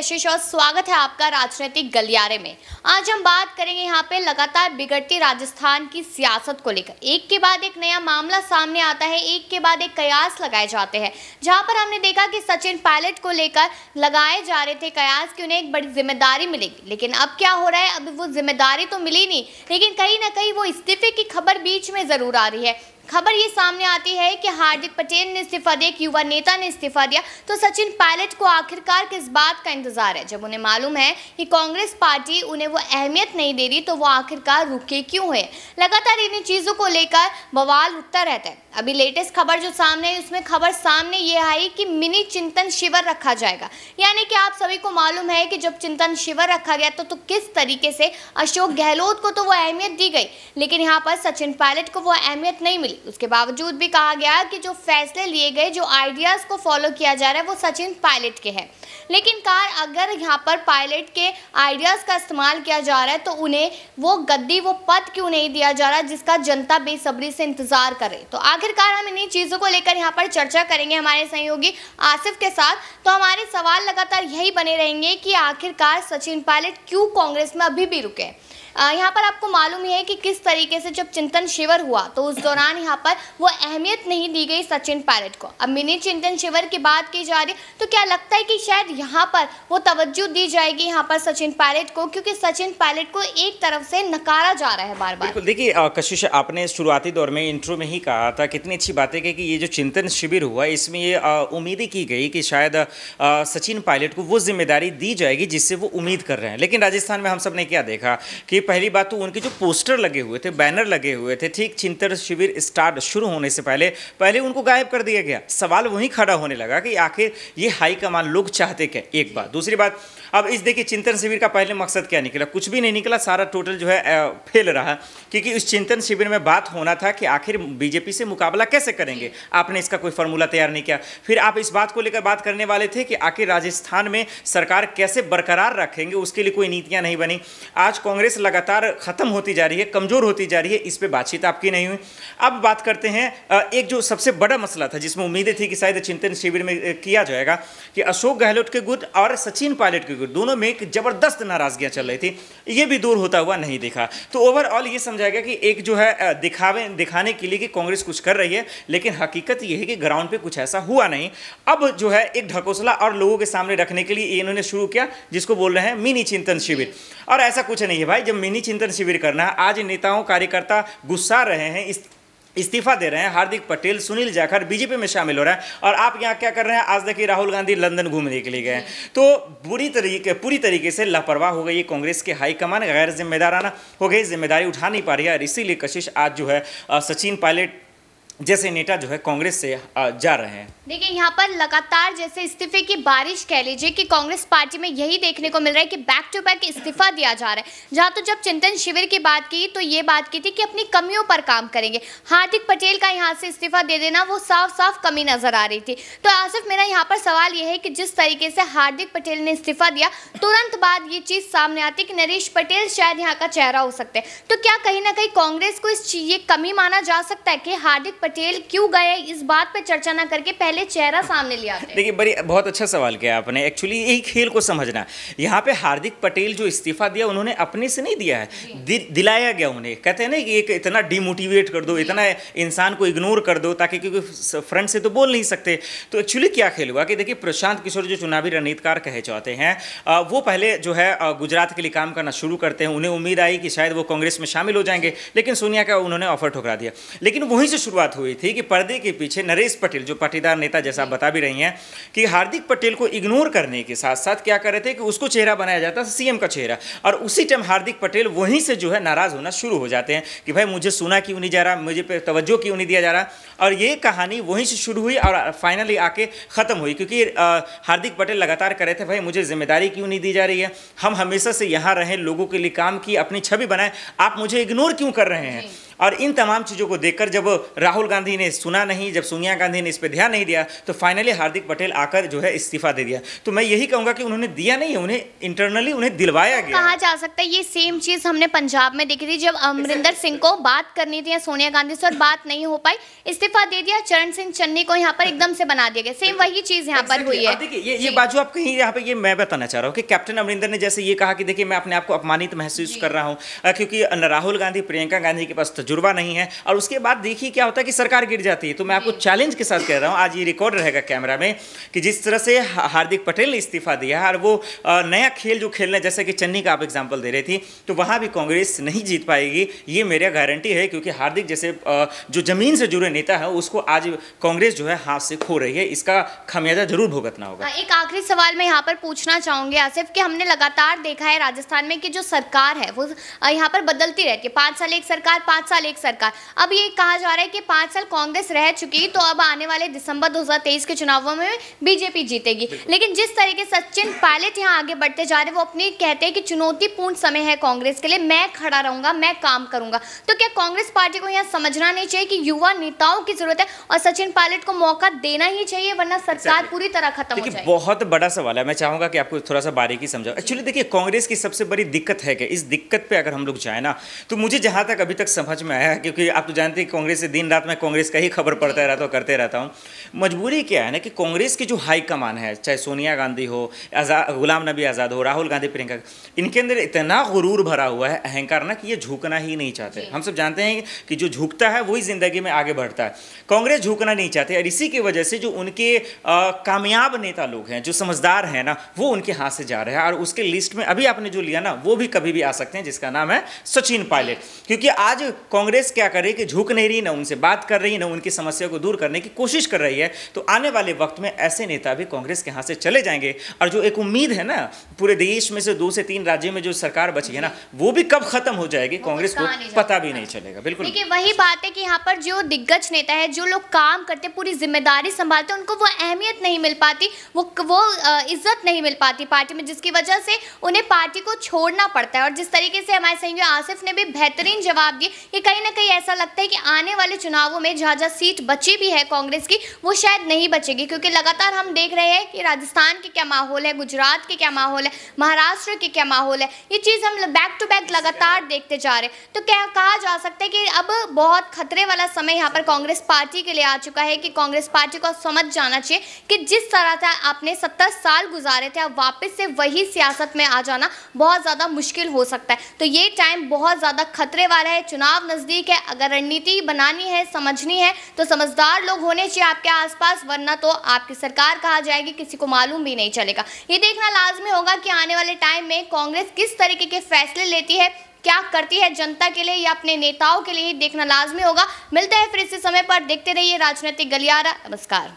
कशिश और स्वागत है आपका राजनीतिक गलियारे में। आज हम बात करेंगे यहाँ पे लगातार बिगड़ती राजस्थान की सियासत को लेकर। एक के बाद एक नया मामला सामने आता है, एक के बाद एक कयास लगाए जाते हैं। जहाँ पर हमने देखा कि सचिन पायलट को लेकर लगाए जा रहे थे कयास कि उन्हें एक बड़ी जिम्मेदारी मिलेगी, लेकिन अब क्या हो रहा है, अब वो जिम्मेदारी तो मिली नहीं, लेकिन कहीं ना कहीं वो इस्तीफे की खबर बीच में जरूर आ रही है। खबर ये सामने आती है कि हार्दिक पटेल ने इस्तीफा दिया, एक युवा नेता ने इस्तीफा दिया, तो सचिन पायलट को आखिरकार किस बात का इंतजार है? जब उन्हें मालूम है कि कांग्रेस पार्टी उन्हें वो अहमियत नहीं दे रही, तो वो आखिरकार रुके क्यों है? लगातार इन चीज़ों को लेकर बवाल उठता रहता है। अभी लेटेस्ट खबर जो सामने है, उसमें खबर सामने ये आई कि मिनी चिंतन शिविर रखा जाएगा। यानी कि आप सभी को मालूम है कि जब चिंतन शिविर रखा गया तो किस तरीके से अशोक गहलोत को तो वो अहमियत दी गई, लेकिन यहाँ पर सचिन पायलट को वो अहमियत नहीं मिली। उसके बावजूद भी कहा गया कि जो फैसले लिए गए, जो आइडियाज़ को फॉलो किया जा रहा है, वो सचिन पायलट के हैं। लेकिन अगर यहाँ पर पायलट के आइडियाज़ का इस्तेमाल किया जा रहा है, तो उन्हें वो गद्दी, वो पद क्यों नहीं दिया जा रहा जिसका जनता बेसब्री से इंतजार करे? तो आखिरकार हम इन्हीं चीज़ों को लेकर यहाँ पर चर्चा करेंगे हमारे सहयोगी आसिफ के साथ। तो हमारे सवाल लगातार यही बने रहेंगे कि आखिरकार सचिन पायलट क्यों कांग्रेस में अभी भी रुके। यहाँ पर आपको मालूम ही है कि किस तरीके से जब चिंतन शिविर हुआ तो उस दौरान यहाँ पर वो अहमियत नहीं दी गई सचिन पायलट को। अब मिनी चिंतन शिविर की बात की जा रही है, तो क्या लगता है कि शायद यहाँ पर वो तवज्जो दी जाएगी यहाँ पर सचिन पायलट को, क्योंकि सचिन पायलट को एक तरफ से नकारा जा रहा है बार बार। बिल्कुल, देखिए कशिश, आपने शुरुआती दौर में इंट्रो में ही कहा था, कितनी अच्छी बातें कि ये जो चिंतन शिविर हुआ, इसमें ये उम्मीदें की गई कि शायद सचिन पायलट को वो जिम्मेदारी दी जाएगी जिससे वो उम्मीद कर रहे हैं। लेकिन राजस्थान में हम सब ने क्या देखा कि पहली बात तो उनके जो पोस्टर लगे हुए थे, बैनर लगे हुए थे, ठीक चिंतन शिविर शुरू होने से पहले उनको गायब कर दिया गया। सवाल वहीं खड़ा होने लगा कि आखिर ये हाईकमान लोग चाहते क्या? एक बात। दूसरी बात, अब इस देखिए चिंतन शिविर का पहले मकसद क्या निकला? कुछ भी नहीं निकला, सारा टोटल जो है फेल रहा, क्योंकि इस चिंतन शिविर में बात होना था कि आखिर बीजेपी से मुकाबला कैसे करेंगे। आपने इसका कोई फार्मूला तैयार नहीं किया। फिर आप इस बात को लेकर बात करने वाले थे कि आखिर राजस्थान में सरकार कैसे बरकरार रखेंगे, उसके लिए कोई नीतियां नहीं बनी। आज कांग्रेस लगातार खत्म होती जा रही है, कमजोर होती जा रही है, इस पर बातचीत आपकी नहीं हुई। अब बात करते हैं एक जो सबसे बड़ा मसला था जिसमें उम्मीदें थी कि शायद चिंतन शिविर में किया जाएगा कि अशोक गहलोत के गुट और सचिन पायलट के गुट दोनों में एक जबरदस्त नाराजगियां चल रही थी, ये भी दूर होता हुआ नहीं दिखा। तो ओवरऑल ये समझा गया कि एक जो है दिखाने के लिए कि कांग्रेस कुछ कर रही है, लेकिन हकीकत ये है कि ग्राउंड पे कुछ ऐसा हुआ नहीं। अब जो है एक ढकोसला और लोगों के सामने रखने के लिए इन्होंने शुरू किया जिसको बोल रहे हैं मिनी चिंतन शिविर। और ऐसा कुछ नहीं है भाई, जब मिनी चिंतन शिविर करना है, आज नेताओं कार्यकर्ता गुस्सा रहे हैं, इस्तीफा दे रहे हैं, हार्दिक पटेल, सुनील जाखड़ बीजेपी में शामिल हो रहा है, और आप यहाँ क्या कर रहे हैं? आज देखिए राहुल गांधी लंदन घूमने के लिए गए हैं। तो पूरी तरीके से लापरवाह हो गई कांग्रेस के हाईकमान, गैर जिम्मेदाराना हो गई, जिम्मेदारी उठा नहीं पा रही है। और इसीलिए कशिश आज जो है सचिन पायलट जैसे नेता जो है कांग्रेस से जा रहे हैं। देखिए यहाँ पर लगातार जैसे इस्तीफे की बारिश कह लीजिए कि कांग्रेस पार्टी में यही देखने को मिल रहा है कि बैक टू बैक इस्तीफा दिया जा रहा है। जहाँ तो जब चिंतन शिविर की बात की तो ये बात की थी कि अपनी कमियों पर काम करेंगे। हार्दिक पटेल का यहाँ से इस्तीफा दे देना वो साफ साफ कमी नजर आ रही थी। तो आसिफ, मेरा यहाँ पर सवाल ये है कि जिस तरीके से हार्दिक पटेल ने इस्तीफा दिया, तुरंत बाद ये चीज़ सामने आती कि नरेश पटेल शायद यहाँ का चेहरा हो सकते हैं। तो क्या कहीं ना कहीं कांग्रेस को ये कमी माना जा सकता है कि हार्दिक पटेल क्यों गए, इस बात पे चर्चा ना करके पहले चेहरा सामने लिया? देखिए बहुत अच्छा सवाल किया आपने। एक्चुअली यही खेल को समझना। यहाँ पे हार्दिक पटेल जो इस्तीफा दिया, उन्होंने अपने से नहीं दिया है, दिलाया गया उन्हें। कहते हैं ना कि एक इतना डिमोटिवेट कर दो, इतना इंसान को इग्नोर कर दो, ताकि क्योंकि फ्रंट से तो बोल नहीं सकते। तो एक्चुअली क्या खेल हुआ कि देखिए प्रशांत किशोर जो चुनावी रणनीतिकार कहे जाते हैं, वो पहले जो है गुजरात के लिए काम करना शुरू करते हैं। उन्हें उम्मीद आई कि शायद वो कांग्रेस में शामिल हो जाएंगे, लेकिन सोनिया का उन्होंने ऑफर ठुकरा दिया। लेकिन वहीं से शुरुआत हुई थी कि पर्दे के पीछे नरेश पटेल जो पाटीदार नेता, जैसा आप बता भी रही हैं, कि हार्दिक पटेल को इग्नोर करने के साथ साथ क्या कर रहे थे कि उसको चेहरा बनाया जाता है, सीएम का चेहरा। और उसी टाइम हार्दिक पटेल वहीं से जो है नाराज होना शुरू हो जाते हैं कि भाई मुझे सुना क्यों नहीं जा रहा, मुझे पे तवज्जो क्यों नहीं दिया जा रहा। और ये कहानी वहीं से शुरू हुई और फाइनली आके खत्म हुई, क्योंकि हार्दिक पटेल लगातार कर रहे थे भाई मुझे जिम्मेदारी क्यों नहीं दी जा रही है, हम हमेशा से यहाँ रहें, लोगों के लिए काम की, अपनी छवि बनाएं, आप मुझे इग्नोर क्यों कर रहे हैं। और इन तमाम चीज़ों को देखकर जब राहुल गांधी ने सुना नहीं, जब सोनिया गांधी ने इस पर ध्यान नहीं दिया, तो फाइनली हार्दिक पटेल आकर जो है इस्तीफा दे दिया। तो मैं यही कहूँगा कि उन्होंने दिया नहीं है, उन्हें इंटरनली उन्हें दिलवाया गया। कहा जा सकता है ये सेम चीज़ हमने पंजाब में देखी थी, जब अमरिंदर सिंह को बात करनी थी सोनिया गांधी से और बात नहीं हो पाई, इस्तीफा दे दिया, चरण सिंह चन्नी को यहाँ पर एकदम से बना दिया गया। सेम वही चीज़ यहाँ पर हुई है। देखिए ये बाजू आप कहीं यहाँ पे ये मैं बताना चाह रहा हूँ कि कैप्टन अमरिंदर ने जैसे ये कहा कि देखिए मैं अपने आप को अपमानित महसूस कर रहा हूँ क्योंकि राहुल गांधी प्रियंका गांधी के पास तजुर्बा नहीं है, और उसके बाद देखिए क्या होता है कि सरकार गिर जाती है। तो मैं आपको चैलेंज के साथ कह रहा हूँ, आज ये रिकॉर्ड रहेगा कैमरा में, कि जिस तरह से हार्दिक पटेल ने इस्तीफा दिया और वो नया खेल जो खेलना, जैसे कि चन्नी का आप एग्जाम्पल दे रही थी, तो वहाँ भी कांग्रेस नहीं जीत पाएगी, ये मेरा गारंटी है। क्योंकि हार्दिक जैसे जो जमीन से जुड़े नेता है उसको आज कांग्रेस जो है हाथ से खो रही है, इसका खामियाजा जरूर भुगतना होगा। एक आखिरी सवाल मैं यहाँ पर पूछना चाहूंगी आसिफ, कि हमने लगातार देखा है राजस्थान में कि जो सरकार है वो यहाँ पर बदलती रहती है, 5 साल एक सरकार, 5 साल एक सरकार। अब ये कहा जा रहा है कि 5 साल कांग्रेस रह चुकी, तो अब आने वाले दिसंबर 2023 के चुनावों में बीजेपी जीतेगी। लेकिन जिस तरीके से सचिन पायलट यहाँ आगे बढ़ते जा रहे हैं, वो अपनी कहते हैं कि चुनौतीपूर्ण समय है कांग्रेस के लिए, मैं खड़ा रहूंगा, मैं काम करूंगा। तो क्या कांग्रेस पार्टी को यहाँ समझना नहीं चाहिए कि युवा नेताओं की जरूरत है और सचिन पायलट को मौका देना ही चाहिए, वरना सरकार पूरी तरह खत्म हो जाएगी? बहुत बड़ा सवाल है, मैं चाहूंगा कि आपको थोड़ा सा बारीकी समझाओ। एक्चुअली देखिए, कांग्रेस की सबसे बड़ी दिक्कत है कि इस दिक्कत पे अगर हम लोग जाए ना, तो मुझे जहां तक अभी तक समझ में आया है, क्योंकि आप तो जानते हैं कांग्रेस से दिन रात मैं कांग्रेस का ही खबर पढ़ता रहता हूँ, करते रहता हूँ। मजबूरी क्या है ना कि कांग्रेस की जो हाईकमान है, चाहे सोनिया गांधी हो, गुलाम नबी आज़ाद हो, राहुल गांधी, प्रियंका, इनके अंदर इतना गुरूर भरा हुआ है, अहंकार ना, कि ये झुकना ही नहीं चाहते। हम सब जानते हैं कि जो झुकता है वही जिंदगी में आगे बढ़ता है। कांग्रेस झुकना नहीं चाहते, और इसी की वजह से जो उनके कामयाब नेता लोग हैं, जो समझदार हैं ना, वो उनके हाथ से जा रहे हैं। और उसके लिस्ट में अभी आपने जो लिया ना, वो भी कभी भी आ सकते हैं, जिसका नाम है सचिन पायलट। क्योंकि आज कांग्रेस क्या कर रही है कि झुक नहीं रही, ना उनसे बात कर रही, ना उनकी समस्या को दूर करने की कोशिश कर रही है। तो आने वाले वक्त में ऐसे नेता भी कांग्रेस के हाथ से चले जाएंगे, और जो एक उम्मीद है ना, पूरे देश में से 2 से 3 राज्यों में जो सरकार बची है ना, वो भी कब खत्म हो जाएगी कांग्रेस को पता भी नहीं चलेगा। बिल्कुल देखिए, वही बात है कि यहाँ पर जो दिग्गज नेता है, जो लोग काम करते, पूरी जिम्मेदारी संभालते, उनको वो अहमियत नहीं मिल पाती, वो इज्जत नहीं मिल पाती पार्टी में, जिसकी वजह से उन्हें पार्टी को छोड़ना पड़ता है। और जिस तरीके से हमारे सहयोगी आसिफ ने भी बेहतरीन जवाब दिए कि कहीं ना कहीं ऐसा लगता है कि आने वाले चुनावों में जहाँ सीट बची भी है कांग्रेस की, वो शायद नहीं बचेगी, क्योंकि लगातार हम देख रहे हैं कि राजस्थान के क्या माहौल है, गुजरात के क्या माहौल है, महाराष्ट्र के क्या माहौल है। ये चीज़ हम बैक टू बैक लगातार देखते जा रहे हैं। तो क्या कहा जा सकता है कि अब बहुत खतरे वाला समय यहाँ पर कांग्रेस पार्टी के लिए आ चुका है, कि कांग्रेस पार्टी को समझ जाना चाहिए कि जिस तरह से आपने 70 साल गुजारे थे, अब वापस से वही सियासत में आ जाना बहुत ज़्यादा मुश्किल हो सकता है। तो ये टाइम बहुत ज़्यादा खतरे वाला है, चुनाव नज़दीक है, अगर रणनीति बनानी है, समझनी है, तो समझदार लोग होने चाहिए आपके आसपास, वरना तो आपकी सरकार कहा जाएगी, किसी को मालूम भी नहीं चलेगा। ये देखना लाजमी होगा कि आने वाले टाइम में कांग्रेस किस तरीके के फैसले लेती है, क्या करती है जनता के लिए या अपने नेताओं के लिए, देखना लाजमी होगा। मिलते हैं फिर इसी समय पर, देखते रहिए राजनीतिक गलियारा। नमस्कार।